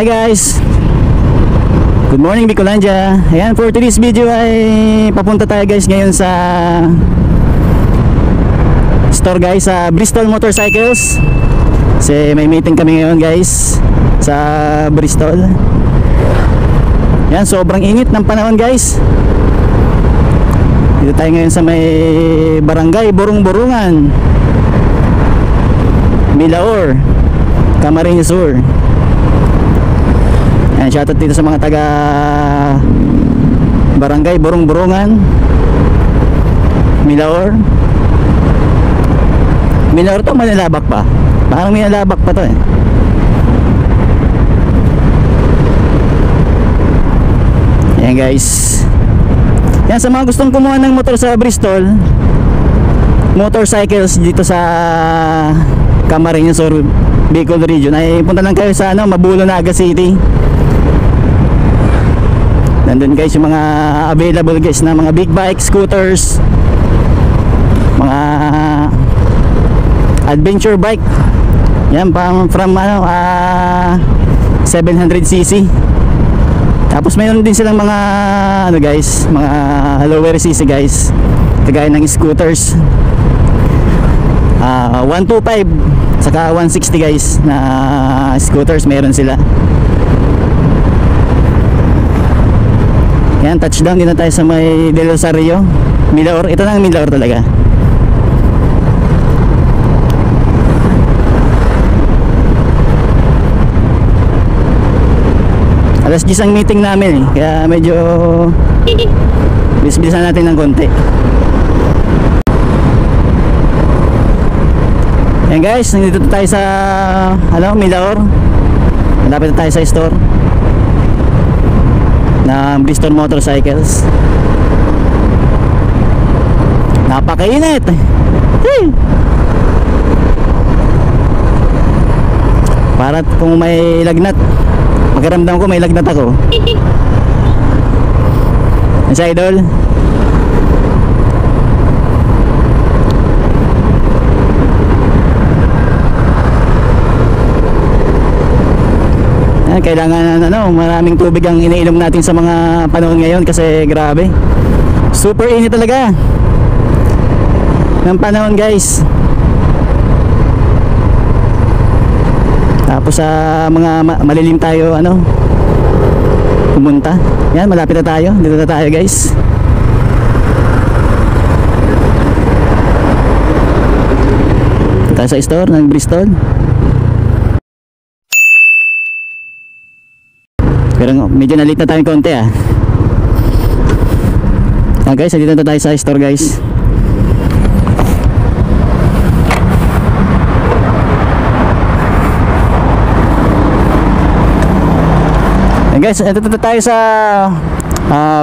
Hi guys, good morning Bicolandia. Ayan, for today's video ay papunta tayo guys ngayon sa store guys, sa Bristol Motorcycles. Kasi may meeting kami ngayon guys sa Bristol. Ayan, sobrang init ng panahon guys. Dito tayo ngayon sa may barangay Burung-Burungan, Milaor, Camarines Sur. Ayan, shoutout dito sa mga taga barangay Burung-Burungan, Milaor. Milaor to, Manilabak pa. Parang Manilabak pa to eh. Ayan guys. Yan, sa mga gustong kumuha ng motor sa Bristol Motorcycles dito sa Camarines Sur, Bicol Region, ay punta lang kayo sa Mabulo, Naga City. Nandun guys yung mga available guys na mga big bike, scooters, mga adventure bike. Yan, from 700cc. Tapos mayroon din silang mga guys, mga lower cc guys, kagaya ng scooters, 125 saka 160 guys na scooters meron sila. Yan, touchdown din na tayo sa may Del Rosario, Milaor. Ito na ang Milaor talaga. Alas 10 ang meeting namin eh, kaya medyo bis-bilisan natin ng konti. Yan guys, nandito tayo sa Milaor. Malapit na tayo sa store na Bristol Motorcycles. Napakainit. Para kung may lagnat, magkaramdam ko may lagnat ako. Yan sa idol. Kailangan maraming tubig ang iniinom natin sa mga panahon ngayon kasi grabe, super init talaga ng panahon guys. Tapos sa mga malilim tayo pumunta. Yan, malapit na tayo, dito na tayo guys. Dito tayo sa store ng Bristol. Pero medyo nalit na tayong konti guys, dito na tayo sa store guys. Guys, ito tayo sa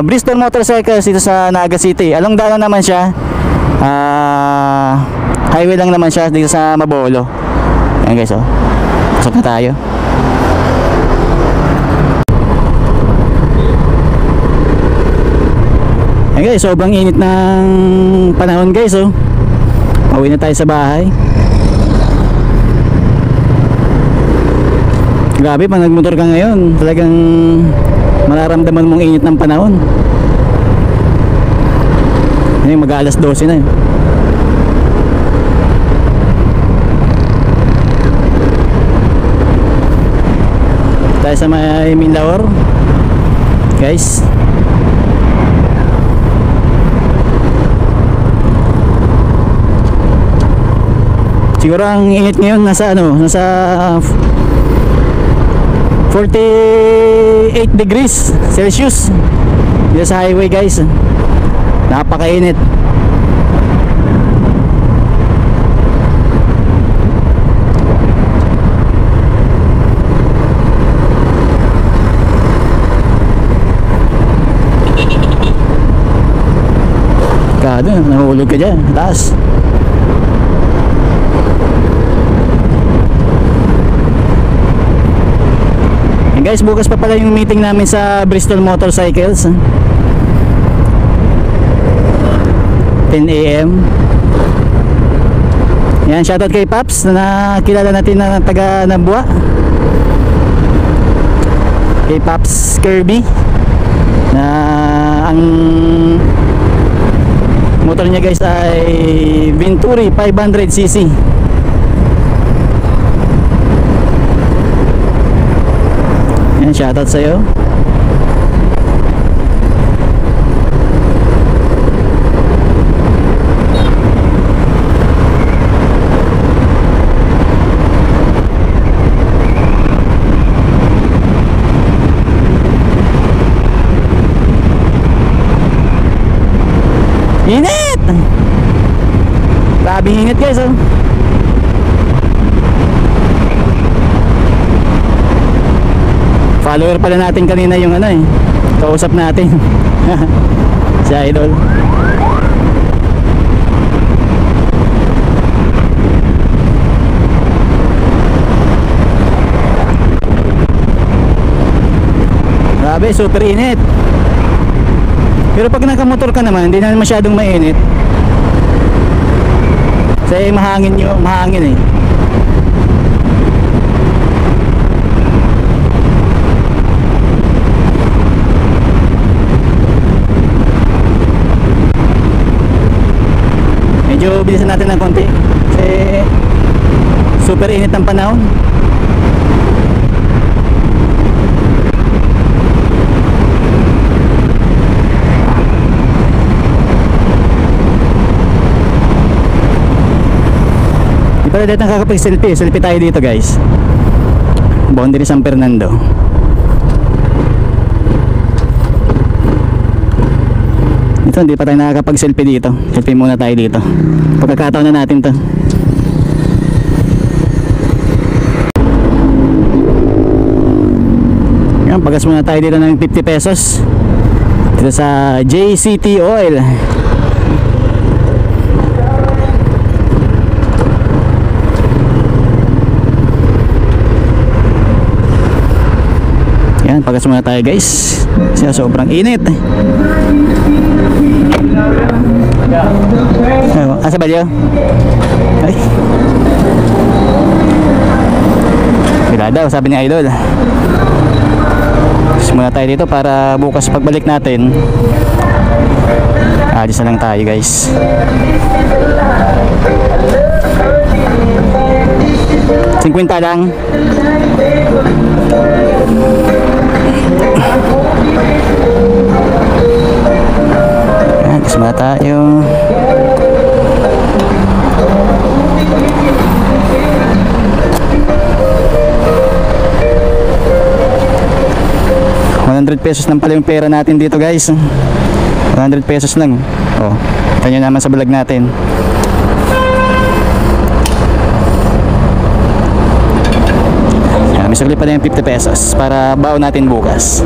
Bristol Motorcycles dito sa Naga City. Along daan naman siya, highway lang naman siya dito sa Mabolo. Ayan guys, pasok na tayo. Ayan guys, sobrang init ng panahon guys. Pauwi na tayo sa bahay. Grabe, pag nagmotor ka ngayon, talagang mararamdaman mong init ng panahon. Ngayon, mag-aalas 12 na yun. Tayo sa may Milaor guys. Siguro ang init ngayon nasa 48 degrees Celsius dito sa highway guys. Napakainit. Kado, nahulog ka dyan taas. Guys, bukas pa pala yung meeting namin sa Bristol Motorcycles, 10 AM. Yan, shoutout kay Paps na nakilala natin na taga Nabua. kay Pops Kirby, na ang motor niya guys ay Venturi 500cc. Yan, shoutout sa'yo. Init! Grabe init guys, oh. Follower pala natin kanina yung ano eh, kausap natin. Si Idol. Grabe, super init. Pero pag nakamotor ka naman, hindi na masyadong mainit. Kasi mahangin eh. Medyo bilisan natin ng konti kasi super init ang panahon. Pero dito nakakapag-selfie. Selfie tayo dito guys. Boundary San Fernando. Dito hindi pa tayo nakakapag-selfie dito. Selfie muna tayo dito. Pagkakataon na natin to. Yan, pagas muna tayo dito ng 50 pesos. Dito sa JCT Oil. Yan, pagas muna tayo guys. Kasi sobrang init. Asa ba diyo? Ay. Bila daw, sabi ni Idol. Pagas muna tayo dito para bukas pagbalik natin. Alis na lang tayo guys. $50 lang. Ayan, kasama tayo. $100 lang pala yung pera natin dito guys. $100 lang. Oh, tanyo naman sa vlog natin. May sagli pa na yung $50 para baon natin bukas.